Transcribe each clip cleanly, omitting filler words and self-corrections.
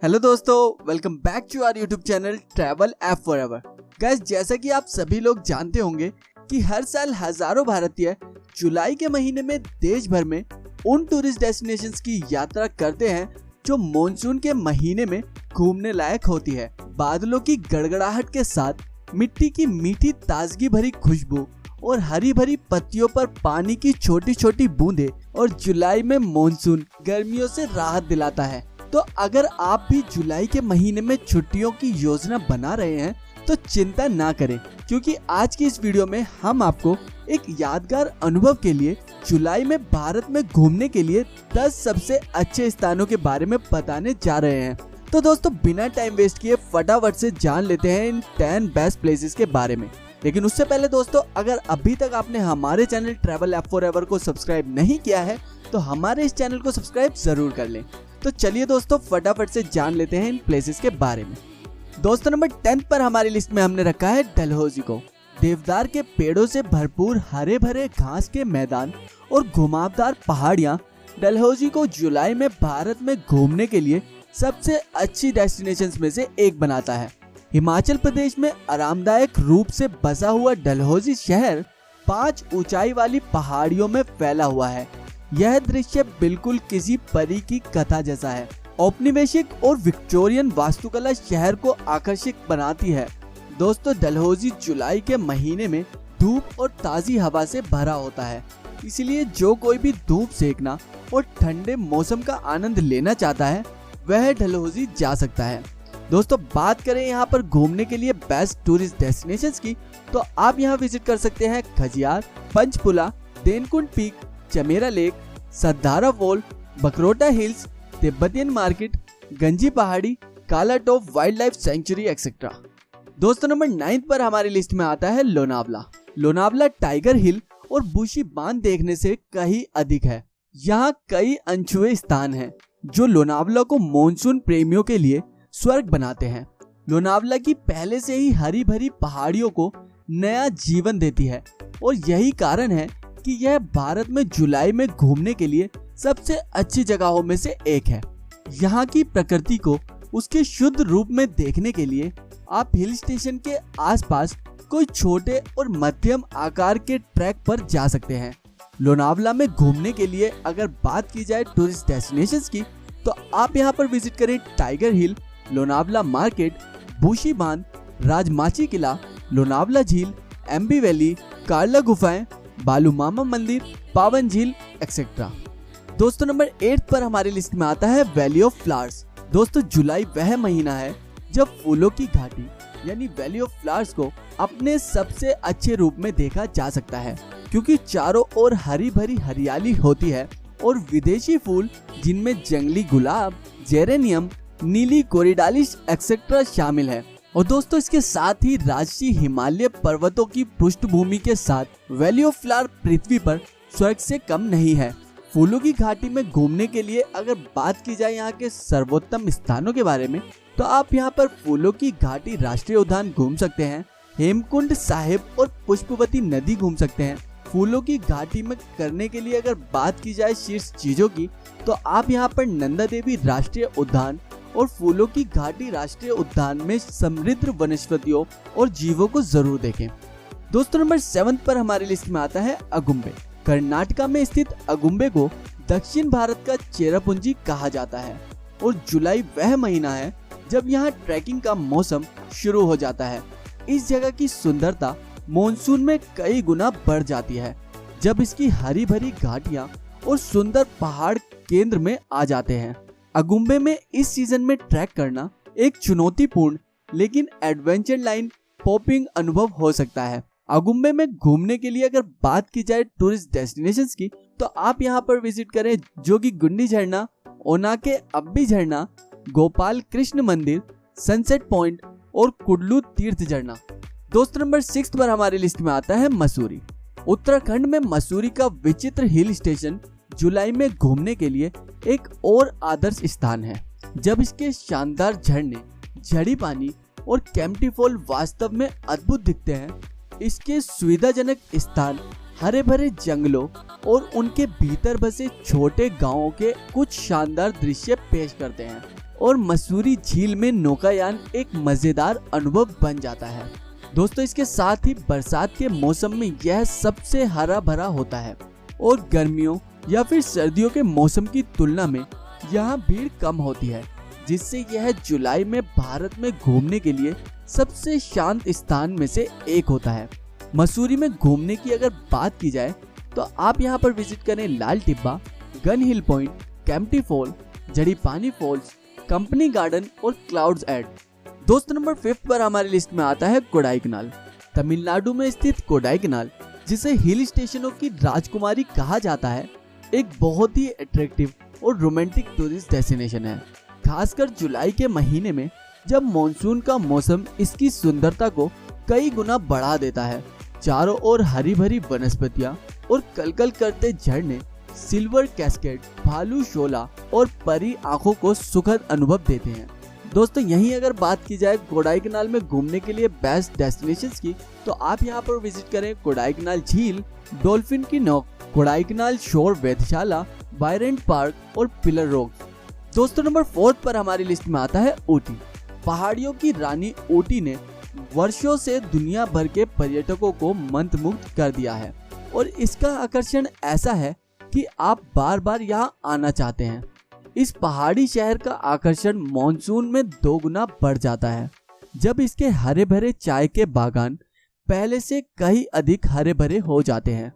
Hello दोस्तों, welcome back to our YouTube channel travel app forever. Guys, जैसा कि आप सभी लोग जानते होंगे कि हर साल हजारों भारतीय जुलाई के महीने में देश भर में उन टूरिस्ट डेस्टिनेशंस की यात्रा करते हैं जो मॉनसून के महीने में घूमने लायक होती है। बादलों की गड़गड़ाहट के साथ मिट्टी की मीठी ताजगी भरी खुशबू और हरी भरी पत्तियों पर पानी की छोटी छोटी बूंदें और जुलाई में मॉनसून गर्मियों से राहत दिलाता है। तो अगर आप भी जुलाई के महीने में छुट्टियों की योजना बना रहे हैं तो चिंता ना करें, क्योंकि आज की इस वीडियो में हम आपको एक यादगार अनुभव के लिए जुलाई में भारत में घूमने के लिए 10 सबसे अच्छे स्थानों के बारे में बताने जा रहे हैं। तो दोस्तों, बिना टाइम वेस्ट किए फटाफट से जान लेते हैं इन 10 बेस्ट प्लेसेस के बारे में। लेकिन उससे पहले दोस्तों, अगर अभी तक आपने हमारे चैनल ट्रैवल ऐप फॉरएवर को सब्सक्राइब नहीं किया है तो हमारे इस चैनल को सब्सक्राइब जरूर कर लें। तो चलिए दोस्तों, फटाफट से जान लेते हैं इन प्लेसेस के बारे में। दोस्तों, नंबर 10 पर हमारी लिस्ट में हमने रखा है डलहौजी को। देवदार के पेड़ों से भरपूर हरे भरे घास के मैदान और घुमावदार पहाड़ियां डलहौजी को जुलाई में भारत में घूमने के लिए सबसे अच्छी डेस्टिनेशंस में से एक बनाता है। हिमाचल प्रदेश में आरामदायक रूप से बसा हुआ डलहौजी शहर 5 ऊंचाई वाली पहाड़ियों में फैला हुआ है। यह दृश्य बिल्कुल किसी परी की कथा जैसा है। औपनिवेशिक और विक्टोरियन वास्तुकला शहर को आकर्षक बनाती है। दोस्तों, डलहौजी जुलाई के महीने में धूप और ताजी हवा से भरा होता है, इसलिए जो कोई भी धूप सेकना और ठंडे मौसम का आनंद लेना चाहता है वह डलहौजी जा सकता है। दोस्तों, बात करें यहाँ पर घूमने के लिए बेस्ट टूरिस्ट डेस्टिनेशंस की, तो आप यहाँ विजिट कर सकते हैं Khajjiar, Panchpula, Dainkund peak, Chamera lake, Sadhara fall, Bakrota hills, Tibetan market, Ganji Pahari, Kala top wildlife sanctuary etcetera. दोस्तों, नंबर 9 पर हमारी लिस्ट में आता है लोनावला। लोनावला टाइगर हिल और बुशी बांध देखने से कहीं अधिक है। यहाँ कई अनछुए स्थान हैं जो लोनावला को मॉनसून प्रेमियों के लिए स्वर्ग बनाते हैं। लोनावला की पहले से ही हरी भरी पहाड़ियों को नया जीवन देती है और यही कारण है कि यह भारत में जुलाई में घूमने के लिए सबसे अच्छी जगहों में से एक है। यहाँ की प्रकृति को उसके शुद्ध रूप में देखने के लिए आप हिल स्टेशन के आसपास कोई छोटे और मध्यम आकार के ट्रैक पर जा सकते हैं। लोनावला में घूमने के लिए अगर बात की जाए टूरिस्ट डेस्टिनेशंस की, तो आप यहाँ पर विजिट करें टाइगर हिल, लोनावला मार्केट, बुशी बांध, राजमाची किला, लोनावला झील, एम्बी वैली, कार्ला गुफाएं, बालू मामा मंदिर, पावन झील एक्सेट्रा। दोस्तों, नंबर 8 पर हमारी लिस्ट में आता है वैली ऑफ फ्लावर्स। दोस्तों, जुलाई वह महीना है जब फूलों की घाटी यानी वैली ऑफ फ्लावर्स को अपने सबसे अच्छे रूप में देखा जा सकता है, क्योंकि चारों ओर हरी भरी हरियाली होती है और विदेशी फूल जिनमें जंगली गुलाब, जेरेनियम, नीली कोरिडालिस एक्सेट्रा शामिल है। और दोस्तों, इसके साथ ही राजसी हिमालय पर्वतों की पृष्ठभूमि के साथ वैली ऑफ फ्लावर पृथ्वी पर स्वर्ग से कम नहीं है। फूलों की घाटी में घूमने के लिए अगर बात की जाए यहाँ के सर्वोत्तम स्थानों के बारे में, तो आप यहाँ पर फूलों की घाटी राष्ट्रीय उद्यान घूम सकते हैं, हेमकुंड साहिब और पुष्पवती नदी घूम सकते हैं। फूलों की घाटी में करने के लिए अगर बात की जाए शीर्ष चीजों की, तो आप यहाँ पर नंदा देवी राष्ट्रीय उद्यान और फूलों की घाटी राष्ट्रीय उद्यान में समृद्ध वनस्पतियों और जीवों को जरूर देखें। दोस्तों, नंबर 7 पर हमारी लिस्ट में आता है अगुम्बे। कर्नाटका में स्थित अगुम्बे को दक्षिण भारत का चेरापूंजी कहा जाता है और जुलाई वह महीना है जब यहाँ ट्रैकिंग का मौसम शुरू हो जाता है। इस जगह की सुंदरता मॉनसून में कई गुना बढ़ जाती है, जब इसकी हरी भरी घाटियां और सुंदर पहाड़ केंद्र में आ जाते हैं। अगुम्बे में इस सीजन में ट्रैक करना एक चुनौतीपूर्ण लेकिन एडवेंचर लाइन पॉपिंग अनुभव हो सकता है। अगुम्बे में घूमने के लिए अगर बात की जाए टूरिस्ट डेस्टिनेशंस की, तो आप यहाँ पर विजिट करें जोगी गुंडी झरना, ओनाके अब्बी झरना, गोपाल कृष्ण मंदिर, सनसेट पॉइंट और कुडलू तीर्थ झरना। दोस्त, नंबर 6 पर हमारी लिस्ट में आता है मसूरी। उत्तराखंड में मसूरी का विचित्र हिल स्टेशन जुलाई में घूमने के लिए एक और आदर्श स्थान है, जब इसके शानदार झरने, झड़ी पानी और कैंपटी फॉल वास्तव में अद्भुत दिखते हैं। इसके सुविधाजनक स्थान हरे भरे जंगलों और उनके भीतर बसे छोटे गांवों के कुछ शानदार दृश्य पेश करते हैं और मसूरी झील में नौकायान एक मजेदार अनुभव बन जाता है। दोस्तों इसके साथ ही बरसात के मौसम में यह सबसे हरा भरा होता है और गर्मियों या फिर सर्दियों के मौसम की तुलना में यहाँ भीड़ कम होती है, जिससे यह जुलाई में भारत में घूमने के लिए सबसे शांत स्थान में से एक होता है। मसूरी में घूमने की अगर बात की जाए तो आप यहाँ पर विजिट करें लाल टिब्बा, गन हिल पॉइंट, केम्प्टी फॉल, जड़ी पानी फॉल्स, कंपनी गार्डन और क्लाउड्स एड। दोस्तों नंबर 5 पर हमारी लिस्ट में आता है कोडाईकनाल। तमिलनाडु में स्थित कोडाईकनाल, जिसे हिल स्टेशनों की राजकुमारी कहा जाता है, एक बहुत ही अट्रैक्टिव और रोमांटिक टूरिस्ट डेस्टिनेशन है। खासकर जुलाई के महीने में जब मॉनसून का मौसम इसकी सुंदरता को कई गुना बढ़ा देता है। चारों ओर हरी भरी वनस्पतियां और कलकल करते झरने, सिल्वर कैस्केड, भालू शोला और परी आंखों को सुखद अनुभव देते हैं। दोस्तों यहीं अगर बात की जाए कोडाईकनाल में घूमने के लिए बेस्ट डेस्टिनेशंस की, तो आप यहां पर विजिट करें कोडाईकनाल झील, डॉल्फिन की नौक, कोडाईकनाल शोर वेधशाला, बायरेंट पार्क और पिलर रॉक। दोस्तों नंबर 4 पर हमारी लिस्ट में आता है ऊटी। पहाड़ियों की रानी ऊटी ने वर्षों से दुनिया भर के पर्यटकों को मंत्रमुग्ध कर दिया है और इसका आकर्षण ऐसा है कि आप बार बार यहाँ आना चाहते हैं। इस पहाड़ी शहर का आकर्षण मॉनसून में 2 गुना बढ़ जाता है, जब इसके हरे भरे चाय के बागान पहले से कहीं अधिक हरे भरे हो जाते हैं।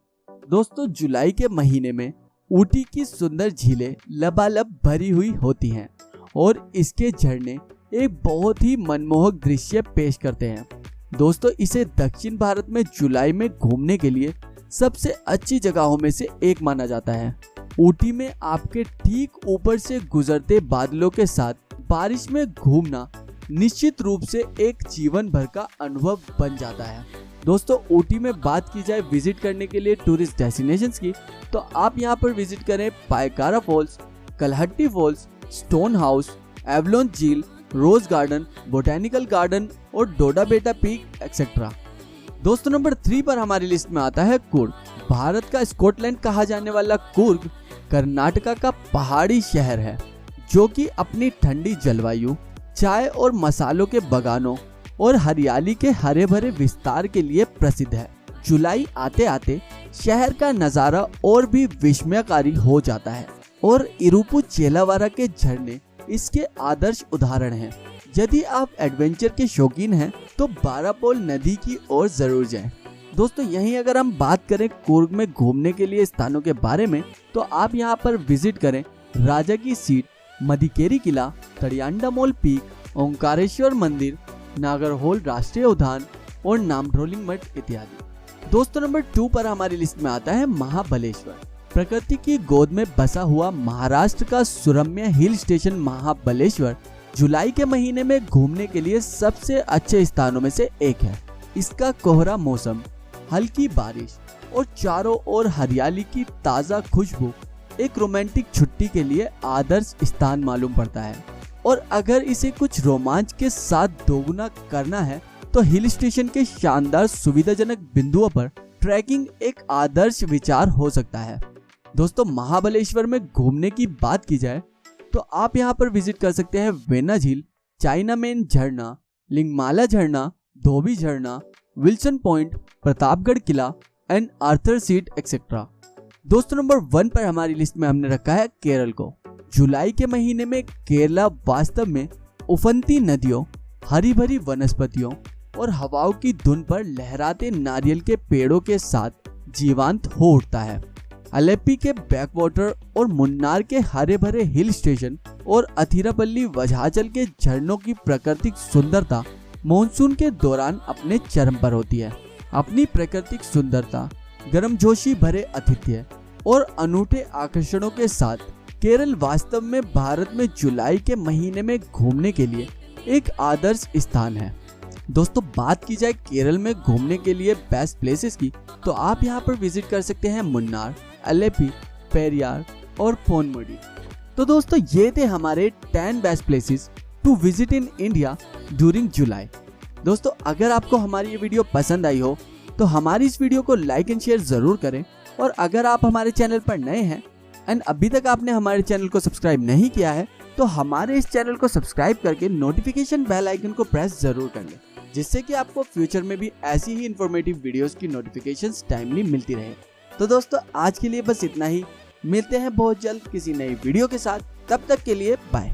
दोस्तों जुलाई के महीने में ऊटी की सुंदर झीलें लबालब भरी हुई होती हैं और इसके झरने एक बहुत ही मनमोहक दृश्य पेश करते हैं। दोस्तों इसे दक्षिण भारत में जुलाई में घूमने के लिए सबसे अच्छी जगहों में से एक माना जाता है। ऊटी में आपके ठीक ऊपर से गुजरते बादलों के साथ बारिश में घूमना निश्चित रूप से एक जीवन भर का अनुभव बन जाता है। दोस्तों ऊटी में बात की जाए विजिट करने के लिए टूरिस्ट डेस्टिनेशंस की, तो आप यहां पर विजिट करें Pykara falls, Kalhatty falls, stone house, Avalon झील, रोज गार्डन, बोटेनिकल गार्डन और डोडा बेटा पीक एक्सेट्रा। दोस्तों नंबर 3 पर हमारी लिस्ट में आता है कुर्ग। भारत का स्कॉटलैंड कहा जाने वाला कुर्ग कर्नाटका का पहाड़ी शहर है, जो कि अपनी ठंडी जलवायु, चाय और मसालों के बगानों और हरियाली के हरे भरे विस्तार के लिए प्रसिद्ध है। जुलाई आते आते शहर का नजारा और भी विस्मयकारी हो जाता है और इरुपु चेलावारा के झरने इसके आदर्श उदाहरण हैं। यदि आप एडवेंचर के शौकीन हैं तो बारापोल नदी की ओर जरूर जाएं। दोस्तों यहीं अगर हम बात करें कुर्ग में घूमने के लिए स्थानों के बारे में, तो आप यहां पर विजिट करें राजा की सीट, मदिकेरी किला, तड़ियांडामोल पीक, ओंकारेश्वर मंदिर, नागरहोल राष्ट्रीय उद्यान और नामढोलिंग मठ इत्यादि। दोस्तों नंबर 2 पर हमारी लिस्ट में आता है महाबलेश्वर। प्रकृति की गोद में बसा हुआ महाराष्ट्र का सुरम्य हिल स्टेशन महाबलेश्वर जुलाई के महीने में घूमने के लिए सबसे अच्छे स्थानों में से एक है। इसका कोहरा मौसम, हल्की बारिश और चारों ओर हरियाली की ताज़ा खुशबू एक रोमांटिक छुट्टी के लिए आदर्श स्थान मालूम पड़ता है। और अगर इसे कुछ रोमांच के साथ दोगुना करना है तो हिल स्टेशन के शानदार सुविधाजनक बिंदुओं पर ट्रैकिंग एक आदर्श विचार हो सकता है। दोस्तों महाबलेश्वर में घूमने की बात की जाए तो आप यहाँ पर विजिट कर सकते हैं वेना झील, चाइना मेन झरना, लिंगमाला झरना, धोबी झरना, Wilson point, Pratapgarh Qila and Arthur seat etcetera. दोस्तों नंबर 1 पर हमारी लिस्ट में हमने रखा है केरल को। जुलाई के महीने में केरला वास्तव में उफनती नदियों, हरी भरी वनस्पतियों और हवाओं की धुन पर लहराते नारियल के पेड़ों के साथ जीवंत हो उठता है। अलेप्पी के बैकवाटर और मुन्नार के हरे भरे हिल स्टेशन और अथिरापल्ली वज्राचल के झरनों की प्राकृतिक सुंदरता मॉनसून के दौरान अपने चरम पर होती है। अपनी प्राकृतिक सुंदरता, गर्मजोशी भरे आतिथ्य और अनूठे आकर्षणों के साथ केरल वास्तव में भारत में जुलाई के महीने में घूमने के लिए एक आदर्श स्थान है। दोस्तों बात की जाए केरल में घूमने के लिए बेस्ट प्लेसेस की, तो आप यहाँ पर विजिट कर सकते हैं मुन्नार, अलेप्पी, पेरियार और पोनमुडी। तो दोस्तों ये थे हमारे 10 best places to visit in India during July. दोस्तों अगर आपको हमारी ये वीडियो पसंद आई हो तो हमारी इस वीडियो को लाइक एंड शेयर जरूर करें, और अगर आप हमारे चैनल पर नए हैं एंड अभी तक आपने हमारे चैनल को सब्सक्राइब नहीं किया है तो हमारे इस चैनल को सब्सक्राइब करके नोटिफिकेशन बेल आइकन को प्रेस जरूर कर लें, जिससे कि आपको फ्यूचर में भी ऐसी ही इंफॉर्मेटिव वीडियोस की नोटिफिकेशंस टाइमली मिलती रहे। तो दोस्तों आज के लिए बस इतना ही, मिलते हैं बहुत जल्द किसी नई वीडियो के साथ, तब तक के लिए बाय।